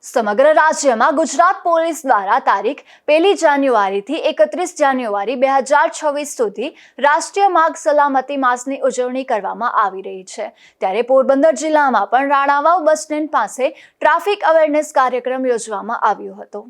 સમગ્ર રાજ્યમાં ગુજરાત પોલીસ દ્વારા તારીખ 1 જાન્યુઆરીથી 31 જાન્યુઆરી 2026 સુધી રાષ્ટ્રીય માર્ગ સલામતી માસની ઉજવણી કરવામાં આવી રહી છે। ત્યારે પોરબંદર જિલ્લામાં પણ રાણાવાવ બસ સ્ટેન્ડ પાસે ટ્રાફિક અવેરનેસ કાર્યક્રમ યોજવામાં આવ્યો હતો।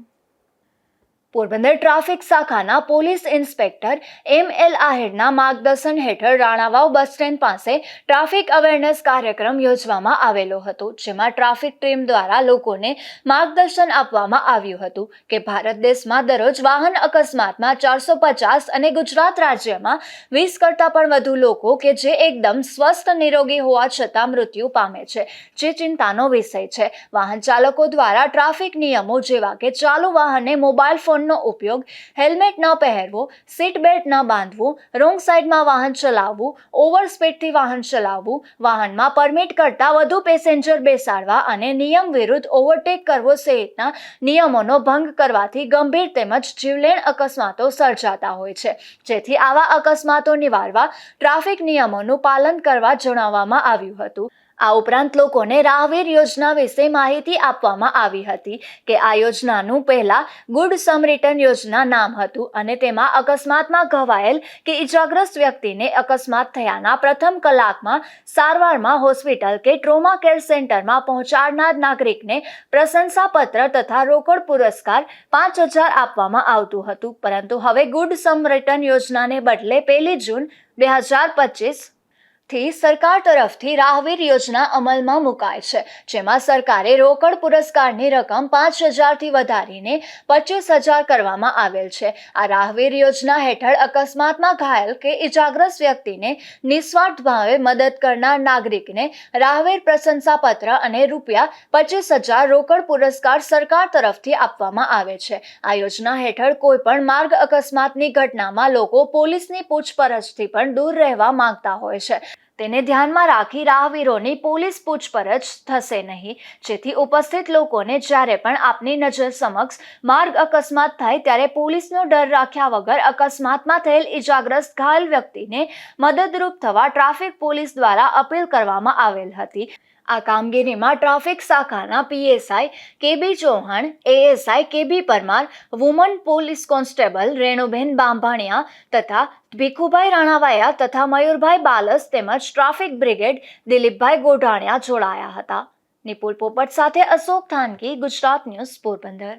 પોરબંદર ટ્રાફિક શાખાના પોલીસ ઇન્સ્પેક્ટર ML આહિરના માર્ગદર્શન હેઠળ રાણાવાવ બસ સ્ટેન્ડ પાસે ટ્રાફિક અવેરનેસ કાર્યક્રમ યોજવામાં આવેલો હતો, જેમાં ટ્રાફિક ટીમ દ્વારા લોકોને માર્ગદર્શન આપવામાં આવ્યું હતું કે ભારત દેશમાં દરરોજ વાહન અકસ્માતમાં 450 અને ગુજરાત રાજ્યમાં 20 કરતાં પણ વધુ લોકો કે જે એકદમ સ્વસ્થ નિરોગી હોવા છતાં મૃત્યુ પામે છે, જે ચિંતાનો વિષય છે। વાહન ચાલકો દ્વારા ટ્રાફિક નિયમો જેવા કે ચાલુ વાહને મોબાઈલ ફોન નો ઉપયોગ, હેલ્મેટ ન પહેરવો, સીટ બેલ્ટ ન બાંધવું, રોંગ સાઈડમાં વાહન ચલાવવું, ઓવર સ્પીડથી વાહન ચલાવવું, વાહનમાં પરમિટ કરતાં વધુ પેસેન્જર બેસાડવા અને નિયમ વિરુદ્ધ ઓવરટેક કરવો સહિતના નિયમોનો ભંગ કરવાથી ગંભીર તેમજ જીવલેણ અકસ્માતો સર્જાતા હોય છે, જેથી આવા અકસ્માતો નિવારવા ટ્રાફિક નિયમોનું પાલન કરવા જણાવવામાં આવ્યું હતું। આ ઉપરાંત લોકોને રાહવીર યોજના વિશે માહિતી આપવામાં આવી હતી કે આ યોજનાનું પહેલા ગુડ સમરિટન યોજના નામ હતું અને તેમાં અકસ્માતમાં ઘવાયેલ કે ઇજાગ્રસ્ત વ્યક્તિને અકસ્માત થયાના પ્રથમ કલાકમાં સારવારમાં હોસ્પિટલ કે ટ્રોમા કેર સેન્ટરમાં પહોંચાડનાર નાગરિકને પ્રશંસાપત્ર તથા રોકડ પુરસ્કાર 5,000 આપવામાં આવતું હતું, પરંતુ હવે ગુડ સમરિટન યોજનાને બદલે 1 જૂન 2025 થી સરકાર તરફથી રાહવીર યોજના અમલમાં મુકાય છે, જેમાં સરકારે રોકડ પુરસ્કારની રકમ 5,000 થી વધારીને 25,000 કરવામાં આવેલ છે। આ રાહવીર યોજના હેઠળ અકસ્માતમાં ઘાયલ કે ઇજાગ્રસ્ત વ્યક્તિને નિસ્વાર્થ ભાવે મદદ કરનાર નાગરિકને રાહવીર પ્રશંસાપત્ર અને ₹25,000 રોકડ પુરસ્કાર સરકાર તરફથી આપવામાં આવે છે। આ યોજના હેઠળ કોઈ પણ માર્ગ અકસ્માતની ઘટનામાં લોકો પોલીસની પૂછપરછથી પણ દૂર રહેવા માંગતા હોય છે, તેને ધ્યાનમાં રાખી રાહવીરોની પોલીસ પૂછપરછ થશે નહીં, જેથી ઉપસ્થિત લોકોને જ્યારે પણ આપની નજર સમક્ષ માર્ગ અકસ્માત થાય ત્યારે પોલીસનો ડર રાખ્યા વગર અકસ્માતમાં થયેલ ઇજાગ્રસ્ત ઘાયલ વ્યક્તિને મદદરૂપ થવા ટ્રાફિક પોલીસ દ્વારા અપીલ કરવામાં આવેલ હતી। આ કામગીરીમાં ટ્રાફિક શાખાના PSI KB Chauhan, ASI KB Parmar, woman police constable Renuben Bambhaniya તથા ભીખુભાઈ રાણાવાયા તથા મયુરભાઈ બાલસ તેમજ ટ્રાફિક બ્રિગેડ દિલીપભાઈ ગોઢાણિયા જોડાયા હતા। નિપુલ પોપટ સાથે અશોક થાનકી, ગુજરાત ન્યૂઝ, પોરબંદર।